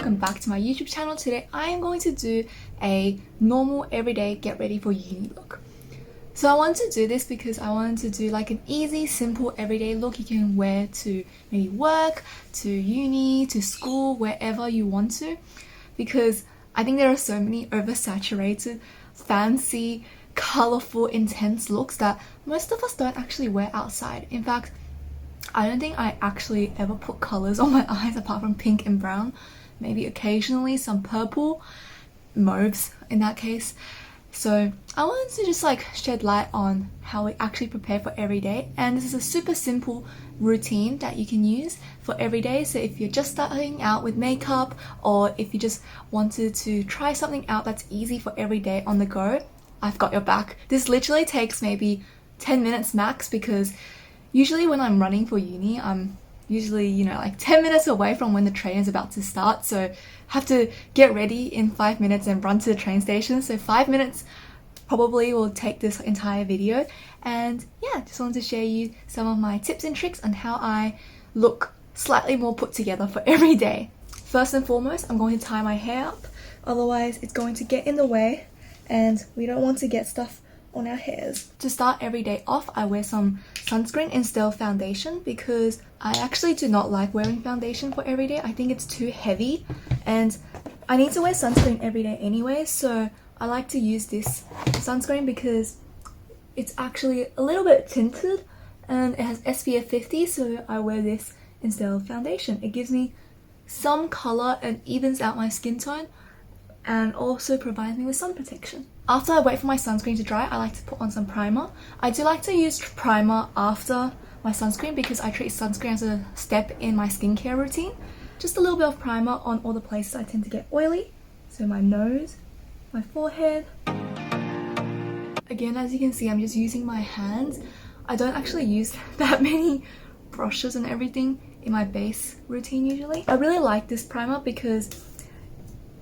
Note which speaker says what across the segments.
Speaker 1: welcome back to my YouTube channel. Today I am going to do a normal everyday get ready for uni look. So I wanted to do this because I wanted to do like an easy, simple everyday look you can wear to maybe work, to uni, to school, wherever you want to, because I think there are so many oversaturated, fancy, colorful, intense looks that most of us don't actually wear outside. In fact, I don't think I actually ever put colors on my eyes apart from pink and brown. Maybe occasionally some purple, mauves in that case. So I wanted to just like shed light on how we actually prepare for every day, and this is a super simple routine that you can use for every day. So if you're just starting out with makeup, or if you just wanted to try something out that's easy for every day on the go, I've got your back. This literally takes maybe 10 minutes max, because usually when I'm running for uni, I'm usually, like 10 minutes away from when the train is about to start. So I have to get ready in 5 minutes and run to the train station. So 5 minutes probably will take this entire video. And yeah, just wanted to share you some of my tips and tricks on how I look slightly more put together for every day. First and foremost, I'm going to tie my hair up. Otherwise, it's going to get in the way and we don't want to get stuff on our hairs. To start every day off, I wear some sunscreen instead of foundation, because I actually do not like wearing foundation for every day. I think it's too heavy and I need to wear sunscreen every day anyway, so I like to use this sunscreen because it's actually a little bit tinted and it has SPF 50, so I wear this instead of foundation. It gives me some color and evens out my skin tone and also provides me with sun protection. After I wait for my sunscreen to dry, I like to put on some primer. I do like to use primer after my sunscreen because I treat sunscreen as a step in my skincare routine. Just a little bit of primer on all the places I tend to get oily. So my nose, my forehead. Again, as you can see, I'm just using my hands. I don't actually use that many brushes and everything in my base routine usually. I really like this primer because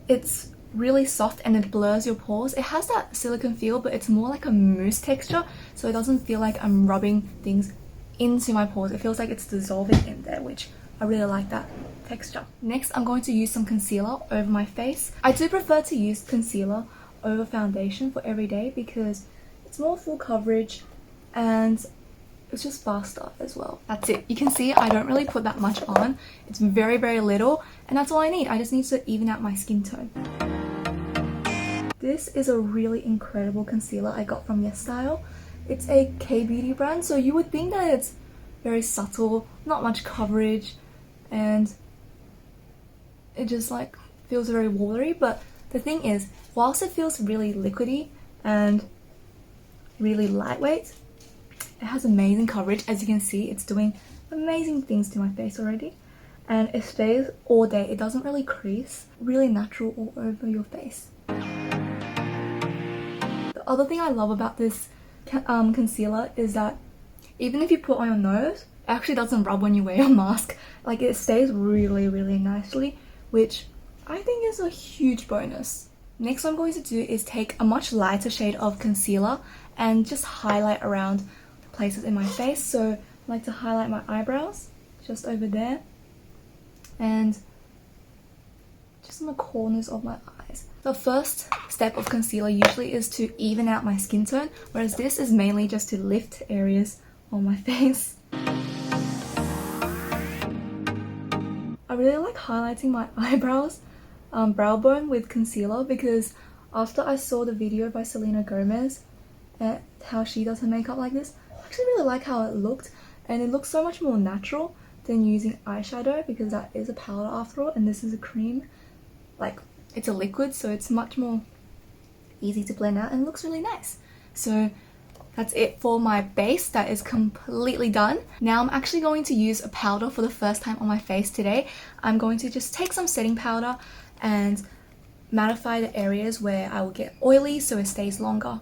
Speaker 1: it's really soft and it blurs your pores. It has that silicone feel, but it's more like a mousse texture, so it doesn't feel like I'm rubbing things into my pores. It feels like it's dissolving in there, which I really like that texture. Next, I'm going to use some concealer over my face. I do prefer to use concealer over foundation for every day because it's more full coverage and it's just faster as well. That's it. You can see I don't really put that much on. It's very, very little, and that's all I need. I just need to even out my skin tone. This is a really incredible concealer I got from YesStyle. It's a K-beauty brand, so you would think that it's very subtle, not much coverage, and it just like feels very watery. But the thing is, whilst it feels really liquidy and really lightweight, it has amazing coverage. As you can see, it's doing amazing things to my face already, and it stays all day. It doesn't really crease, really natural all over your face. The other thing I love about this concealer is that even if you put on your nose, it actually doesn't rub when you wear your mask. Like, it stays really, really nicely, which I think is a huge bonus. Next, what I'm going to do is take a much lighter shade of concealer and just highlight around the places in my face. So I like to highlight my eyebrows just over there and just in the corners of my eyes. The first step of concealer usually is to even out my skin tone, whereas this is mainly just to lift areas on my face. I really like highlighting my eyebrows, brow bone with concealer, because after I saw the video by Selena Gomez at how she does her makeup like this, I actually really like how it looked, and it looks so much more natural than using eyeshadow, because that is a powder after all and this is a cream. Like, it's a liquid, so it's much more easy to blend out and it looks really nice. So that's it for my base. That is completely done. Now I'm actually going to use a powder for the first time on my face today. I'm going to just take some setting powder and mattify the areas where I will get oily so it stays longer.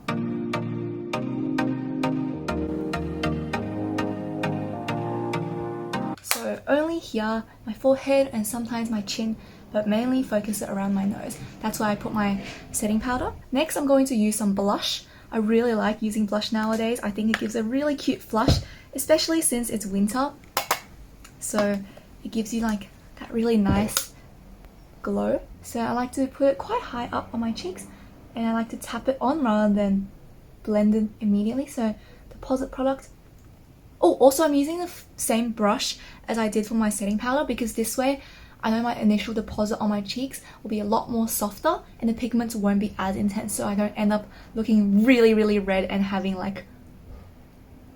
Speaker 1: So only here, my forehead and sometimes my chin, but mainly focus it around my nose. That's why I put my setting powder. Next, I'm going to use some blush. I really like using blush nowadays. I think it gives a really cute flush, especially since it's winter. So it gives you like that really nice glow. So I like to put it quite high up on my cheeks, and I like to tap it on rather than blend it immediately. So deposit product. Oh, also I'm using the same brush as I did for my setting powder, because this way I know my initial deposit on my cheeks will be a lot more softer and the pigments won't be as intense, so I don't end up looking really, really red and having like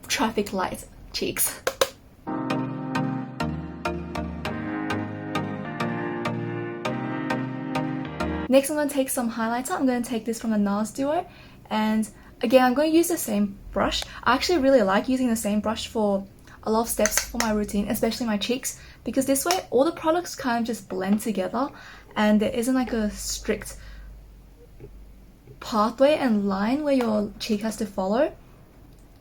Speaker 1: traffic light cheeks. Next, I'm going to take some highlighter. I'm going to take this from the NARS Duo, and again, I'm going to use the same brush. I actually really like using the same brush for a lot of steps for my routine, especially my cheeks, because this way all the products kind of just blend together and there isn't like a strict pathway and line where your cheek has to follow.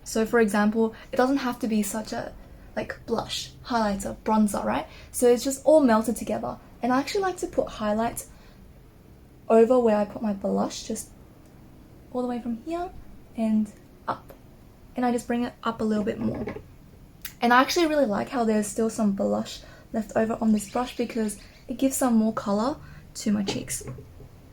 Speaker 1: So for example, it doesn't have to be such a like blush, highlighter, bronzer, right? So it's just all melted together. And I actually like to put highlights over where I put my blush, just all the way from here and up. And I just bring it up a little bit more. And I actually really like how there's still some blush left over on this brush, because it gives some more color to my cheeks.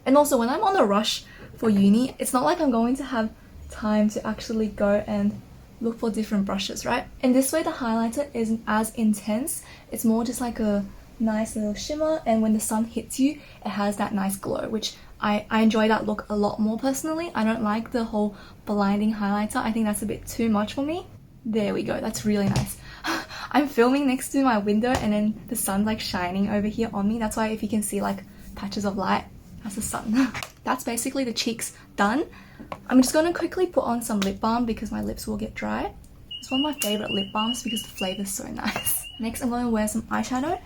Speaker 1: And also when I'm on a rush for uni, it's not like I'm going to have time to actually go and look for different brushes, right? And this way the highlighter isn't as intense. It's more just like a nice little shimmer, and when the sun hits you, it has that nice glow, which I enjoy that look a lot more personally. I don't like the whole blinding highlighter. I think that's a bit too much for me. There we go, that's really nice. I'm filming next to my window and then the sun's like shining over here on me. That's why if you can see like patches of light, that's the sun. That's basically the cheeks done. I'm just going to quickly put on some lip balm because my lips will get dry. It's one of my favorite lip balms because the flavor is so nice. Next, I'm going to wear some eyeshadow.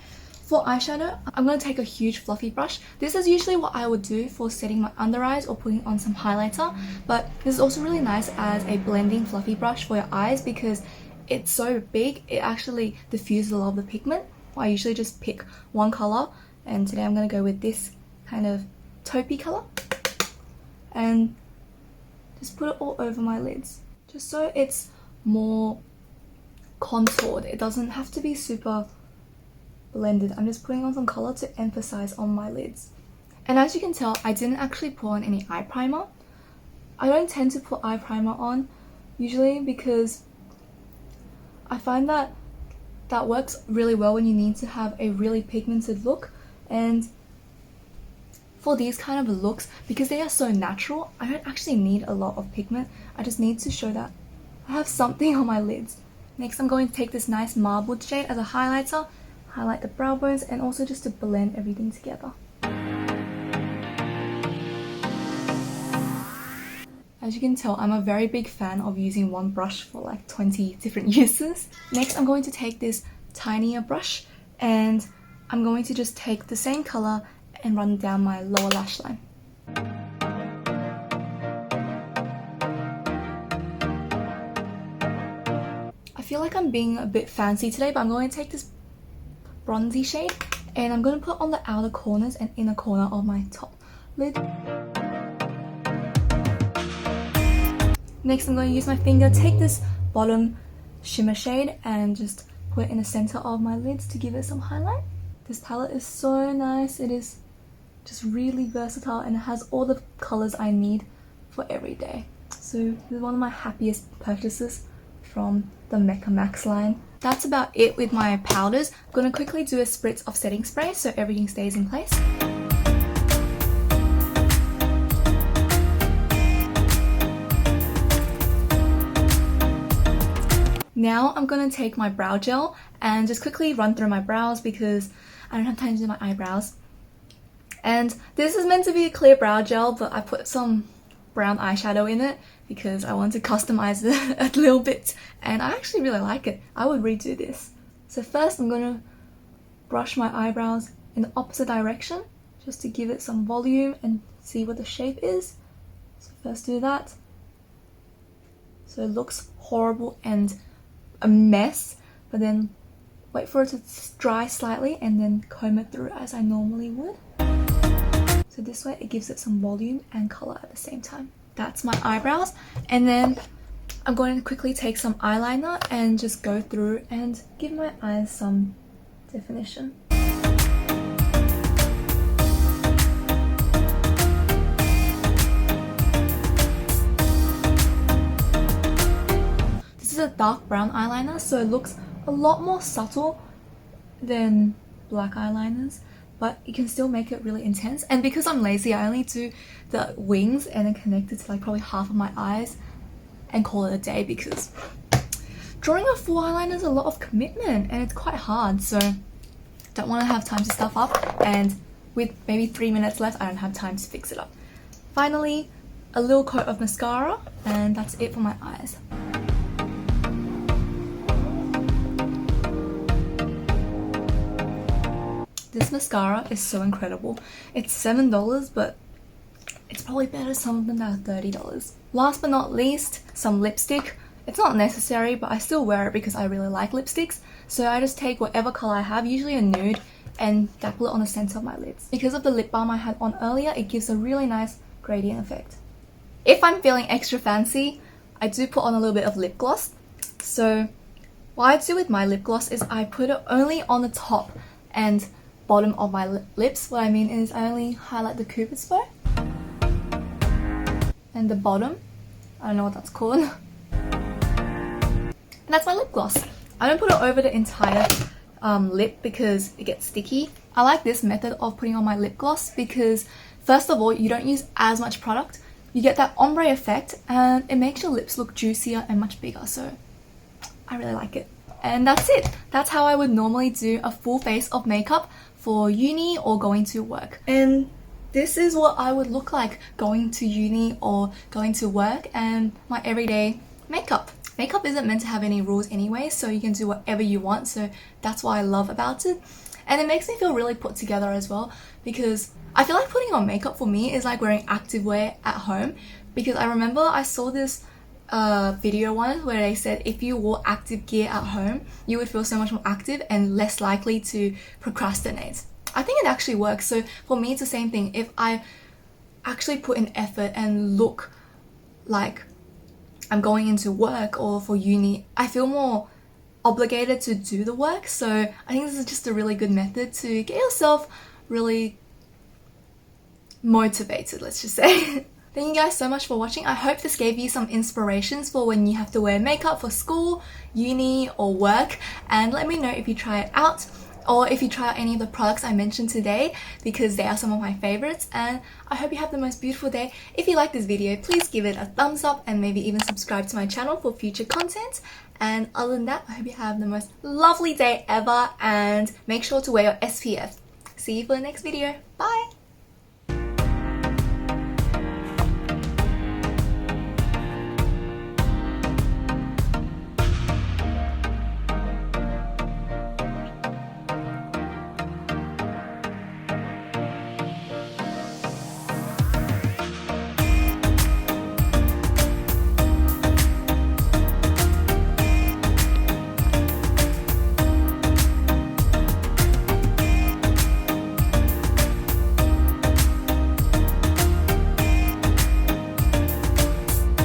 Speaker 1: For eyeshadow, I'm going to take a huge fluffy brush. This is usually what I would do for setting my under eyes or putting on some highlighter, but this is also really nice as a blending fluffy brush for your eyes because it's so big, it actually diffuses a lot of the pigment. I usually just pick one color, and today I'm going to go with this kind of taupey color and just put it all over my lids, just so it's more contoured. It doesn't have to be super blended. I'm just putting on some color to emphasize on my lids. And as you can tell, I didn't actually put on any eye primer. I don't tend to put eye primer on usually because I find that that works really well when you need to have a really pigmented look. And for these kind of looks, because they are so natural, I don't actually need a lot of pigment. I just need to show that I have something on my lids. Next, I'm going to take this nice marbled shade as a highlighter, highlight the brow bones, and also just to blend everything together. As you can tell, I'm a very big fan of using one brush for like 20 different uses. Next, I'm going to take this tinier brush and I'm going to just take the same color and run down my lower lash line. I feel like I'm being a bit fancy today, but I'm going to take this bronzy shade and I'm going to put on the outer corners and inner corner of my top lid. Next, I'm going to use my finger, take this bottom shimmer shade and just put it in the center of my lids to give it some highlight. This palette is so nice. It is just really versatile and it has all the colors I need for every day. So this is one of my happiest purchases from the Mecca Max line. That's about it with my powders. I'm going to quickly do a spritz of setting spray so everything stays in place. Now I'm going to take my brow gel and just quickly run through my brows because I don't have time to do my eyebrows. And this is meant to be a clear brow gel, but I put some brown eyeshadow in it because I want to customize it a little bit and I actually really like it. I would redo this. So first I'm going to brush my eyebrows in the opposite direction just to give it some volume and see what the shape is. So first do that. So it looks horrible and a mess, but then wait for it to dry slightly and then comb it through as I normally would. So this way it gives it some volume and color at the same time. That's my eyebrows, and then I'm going to quickly take some eyeliner and just go through and give my eyes some definition. dark brown eyeliner, so it looks a lot more subtle than black eyeliners, but you can still make it really intense. And because I'm lazy, I only do the wings and then connect it to like probably half of my eyes and call it a day, because drawing a full eyeliner is a lot of commitment and it's quite hard, so don't want to have time to stuff up, and with maybe 3 minutes left I don't have time to fix it up. Finally, a little coat of mascara, and that's it for my eyes. This mascara is so incredible. It's $7, but it's probably better some of them that are $30. Last but not least, some lipstick. It's not necessary, but I still wear it because I really like lipsticks. So I just take whatever color I have, usually a nude, and dapple it on the center of my lids. Because of the lip balm I had on earlier, it gives a really nice gradient effect. If I'm feeling extra fancy, I do put on a little bit of lip gloss. So what I do with my lip gloss is I put it only on the top and bottom of my lips. What I mean is I only highlight the cupid's bow and the bottom. I don't know what that's called. And that's my lip gloss. I don't put it over the entire lip because it gets sticky. I like this method of putting on my lip gloss because first of all, you don't use as much product. You get that ombre effect and it makes your lips look juicier and much bigger, so I really like it. And that's it. That's how I would normally do a full face of makeup for uni or going to work. And this is what I would look like going to uni or going to work, and my everyday makeup. Makeup isn't meant to have any rules anyway, so you can do whatever you want, so that's what I love about it. And it makes me feel really put together as well, because I feel like putting on makeup for me is like wearing activewear at home, because I remember I saw this video once where they said if you wore active gear at home, you would feel so much more active and less likely to procrastinate. I think it actually works. So for me, it's the same thing. If I actually put in effort and look like I'm going into work or for uni, I feel more obligated to do the work. So I think this is just a really good method to get yourself really motivated, let's just say. Thank you guys so much for watching. I hope this gave you some inspirations for when you have to wear makeup for school, uni or work, and let me know if you try it out or if you try out any of the products I mentioned today, because they are some of my favorites. And I hope you have the most beautiful day. If you like this video, please give it a thumbs up and maybe even subscribe to my channel for future content. And other than that, I hope you have the most lovely day ever, and make sure to wear your SPF. See you for the next video. Bye!